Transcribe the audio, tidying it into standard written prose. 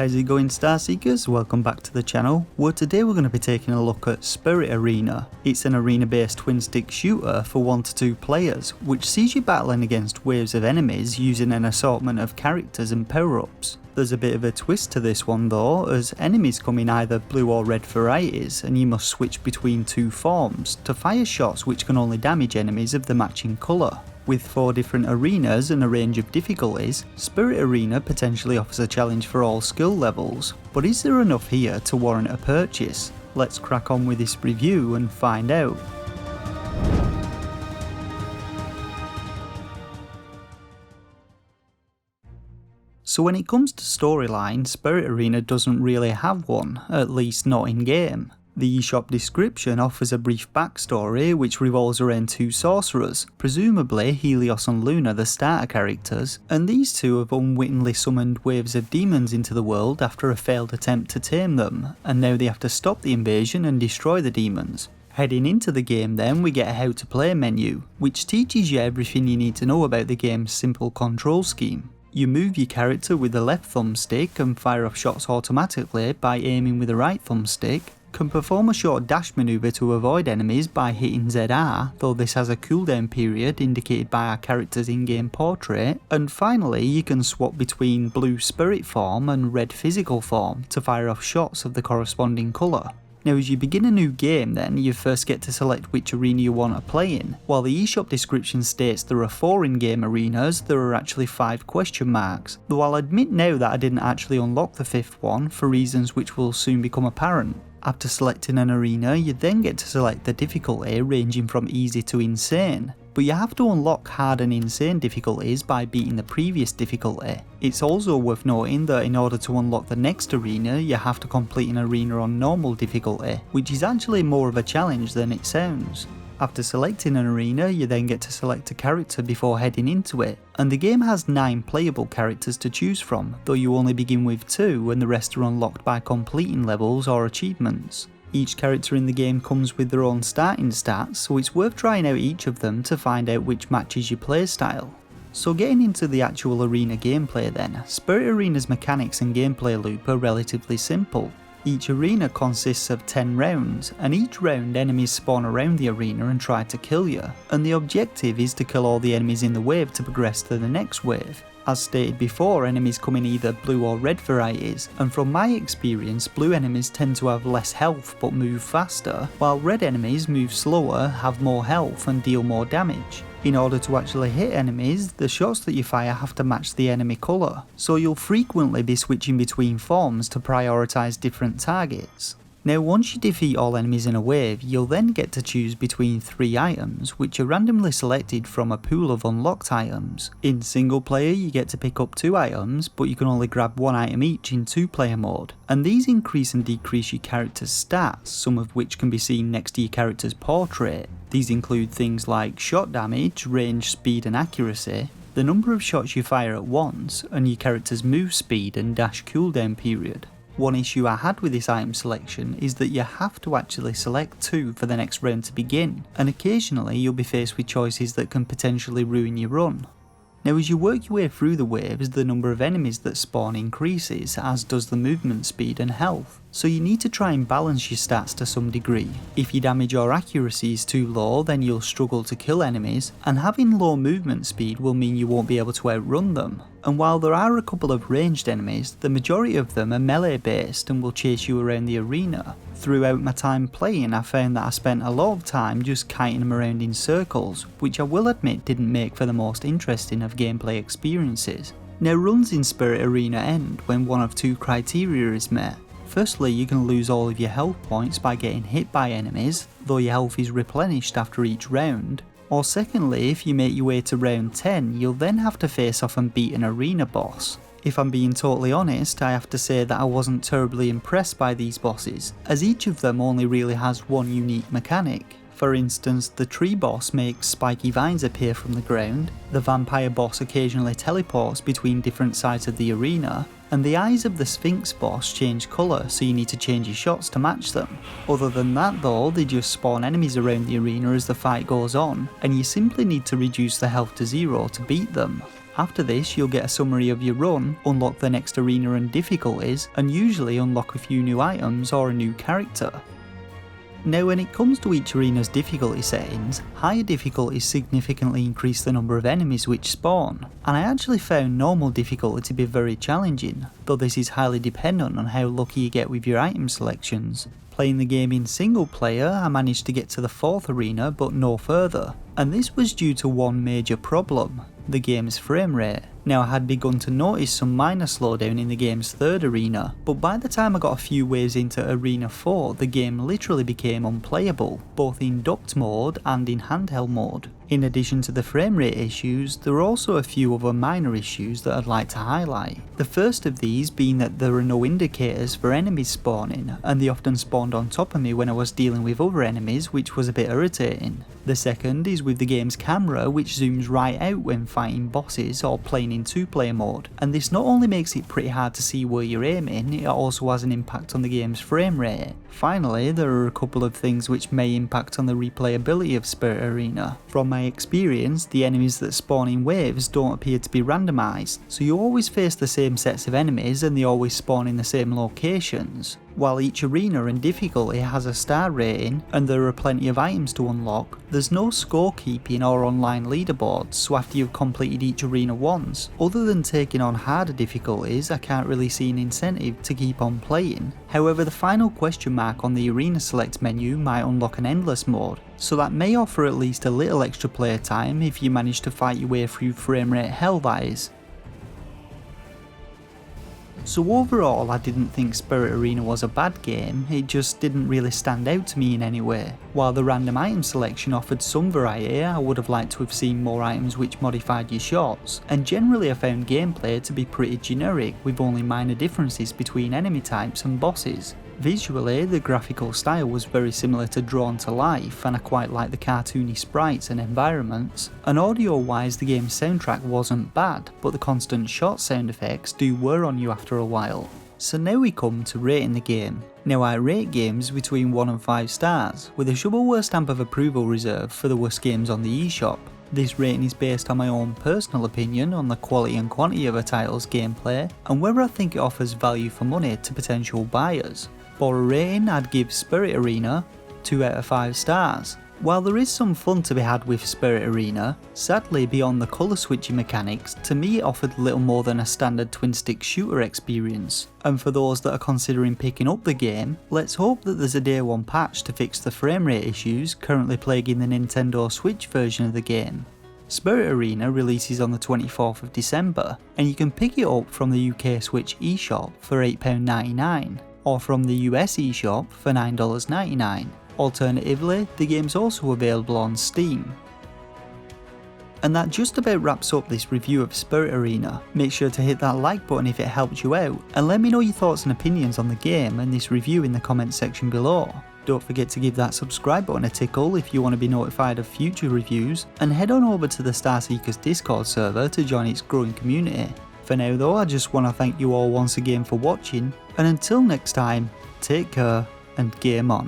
How's it going, Starseekers? Welcome back to the channel. Well, today we're going to be taking a look at Spirit Arena. It's an arena based twin stick shooter for 1 to 2 players, which sees you battling against waves of enemies using an assortment of characters and power-ups. There's a bit of a twist to this one though, as enemies come in either blue or red varieties and you must switch between 2 forms to fire shots which can only damage enemies of the matching colour. With 4 different arenas and a range of difficulties, Spirit Arena potentially offers a challenge for all skill levels, but is there enough here to warrant a purchase? Let's crack on with this review and find out. So when it comes to storyline, Spirit Arena doesn't really have one, at least not in game. The eShop description offers a brief backstory which revolves around 2 sorcerers, presumably Helios and Luna, the starter characters, and these 2 have unwittingly summoned waves of demons into the world after a failed attempt to tame them, and now they have to stop the invasion and destroy the demons. Heading into the game then, we get a how to play menu, which teaches you everything you need to know about the game's simple control scheme. You move your character with the left thumbstick and fire off shots automatically by aiming with the right thumbstick, can perform a short dash maneuver to avoid enemies by hitting ZR, though this has a cooldown period indicated by our character's in-game portrait, and finally you can swap between blue spirit form and red physical form to fire off shots of the corresponding colour. Now as you begin a new game then, you first get to select which arena you want to play in. While the eShop description states there are 4 in-game arenas, there are actually 5 question marks, though I'll admit now that I didn't actually unlock the 5th one for reasons which will soon become apparent. After selecting an arena, you then get to select the difficulty ranging from easy to insane, but you have to unlock hard and insane difficulties by beating the previous difficulty. It's also worth noting that in order to unlock the next arena, you have to complete an arena on normal difficulty, which is actually more of a challenge than it sounds. After selecting an arena, you then get to select a character before heading into it, and the game has 9 playable characters to choose from, though you only begin with 2 and the rest are unlocked by completing levels or achievements. Each character in the game comes with their own starting stats, so it's worth trying out each of them to find out which matches your playstyle. So getting into the actual arena gameplay then, Spirit Arena's mechanics and gameplay loop are relatively simple. Each arena consists of 10 rounds, and each round enemies spawn around the arena and try to kill you, and the objective is to kill all the enemies in the wave to progress to the next wave. As stated before, enemies come in either blue or red varieties, and from my experience, blue enemies tend to have less health but move faster, while red enemies move slower, have more health and deal more damage. In order to actually hit enemies, the shots that you fire have to match the enemy colour, so you'll frequently be switching between forms to prioritise different targets. Now once you defeat all enemies in a wave, you'll then get to choose between 3 items, which are randomly selected from a pool of unlocked items. In single player you get to pick up 2 items, but you can only grab 1 item each in 2 player mode, and these increase and decrease your character's stats, some of which can be seen next to your character's portrait. These include things like shot damage, range, speed and accuracy, the number of shots you fire at once, and your character's move speed and dash cooldown period. One issue I had with this item selection is that you have to actually select 2 for the next round to begin, and occasionally you'll be faced with choices that can potentially ruin your run. Now as you work your way through the waves, the number of enemies that spawn increases, as does the movement speed and health, so you need to try and balance your stats to some degree. If your damage or accuracy is too low, then you'll struggle to kill enemies, and having low movement speed will mean you won't be able to outrun them. And while there are a couple of ranged enemies, the majority of them are melee based and will chase you around the arena. Throughout my time playing, I found that I spent a lot of time just kiting them around in circles, which I will admit didn't make for the most interesting of gameplay experiences. Now runs in Spirit Arena end when one of 2 criteria is met. Firstly, you can lose all of your health points by getting hit by enemies, though your health is replenished after each round. Or secondly, if you make your way to round 10, you'll then have to face off and beat an arena boss. If I'm being totally honest, I have to say that I wasn't terribly impressed by these bosses, as each of them only really has one unique mechanic. For instance, the tree boss makes spiky vines appear from the ground, the vampire boss occasionally teleports between different sides of the arena, and the eyes of the Sphinx boss change colour, so you need to change your shots to match them. Other than that though, they just spawn enemies around the arena as the fight goes on, and you simply need to reduce the health to 0 to beat them. After this, you'll get a summary of your run, unlock the next arena and difficulties, and usually unlock a few new items or a new character. Now when it comes to each arena's difficulty settings, higher difficulties significantly increase the number of enemies which spawn, and I actually found normal difficulty to be very challenging, though this is highly dependent on how lucky you get with your item selections. Playing the game in single player, I managed to get to the 4th arena but no further, and this was due to one major problem: the game's frame rate. Now I had begun to notice some minor slowdown in the game's 3rd arena, but by the time I got a few waves into Arena 4, the game literally became unplayable, both in docked mode and in handheld mode. In addition to the frame rate issues, there are also a few other minor issues that I'd like to highlight. The first of these being that there are no indicators for enemies spawning, and they often spawned on top of me when I was dealing with other enemies, which was a bit irritating. The second is with the game's camera, which zooms right out when fighting bosses or playing in 2-player mode, and this not only makes it pretty hard to see where you're aiming, it also has an impact on the game's frame rate. Finally, there are a couple of things which may impact on the replayability of Spirit Arena. From my experience, the enemies that spawn in waves don't appear to be randomised, so you always face the same sets of enemies and they always spawn in the same locations. While each arena and difficulty has a star rating and there are plenty of items to unlock, there's no scorekeeping or online leaderboards, so after you've completed each arena once, other than taking on harder difficulties, I can't really see an incentive to keep on playing. However, the final question mark on the arena select menu might unlock an endless mode, so that may offer at least a little extra player time if you manage to fight your way through frame rate hell, that is. So overall, I didn't think Spirit Arena was a bad game, it just didn't really stand out to me in any way. While the random item selection offered some variety, I would have liked to have seen more items which modified your shots, and generally I found gameplay to be pretty generic with only minor differences between enemy types and bosses. Visually, the graphical style was very similar to Drawn to Life, and I quite liked the cartoony sprites and environments. And audio wise, the game's soundtrack wasn't bad, but the constant shot sound effects do wear on you after a while. So now we come to rating the game. Now I rate games between 1 and 5 stars, with a shovelware stamp of approval reserved for the worst games on the eShop. This rating is based on my own personal opinion on the quality and quantity of a title's gameplay, and whether I think it offers value for money to potential buyers. For a rating, I'd give Spirit Arena 2 out of 5 stars. While there is some fun to be had with Spirit Arena, sadly beyond the colour switching mechanics, to me it offered little more than a standard twin stick shooter experience. And for those that are considering picking up the game, let's hope that there's a day 1 patch to fix the frame rate issues currently plaguing the Nintendo Switch version of the game. Spirit Arena releases on the 24th of December, and you can pick it up from the UK Switch eShop for £8.99. or from the US eShop for $9.99. Alternatively, the game's also available on Steam. And that just about wraps up this review of Spirit Arena. Make sure to hit that like button if it helped you out, and let me know your thoughts and opinions on the game and this review in the comments section below. Don't forget to give that subscribe button a tickle if you want to be notified of future reviews, and head on over to the Starseekers Discord server to join its growing community. For now though, I just want to thank you all once again for watching, and until next time, take care and game on.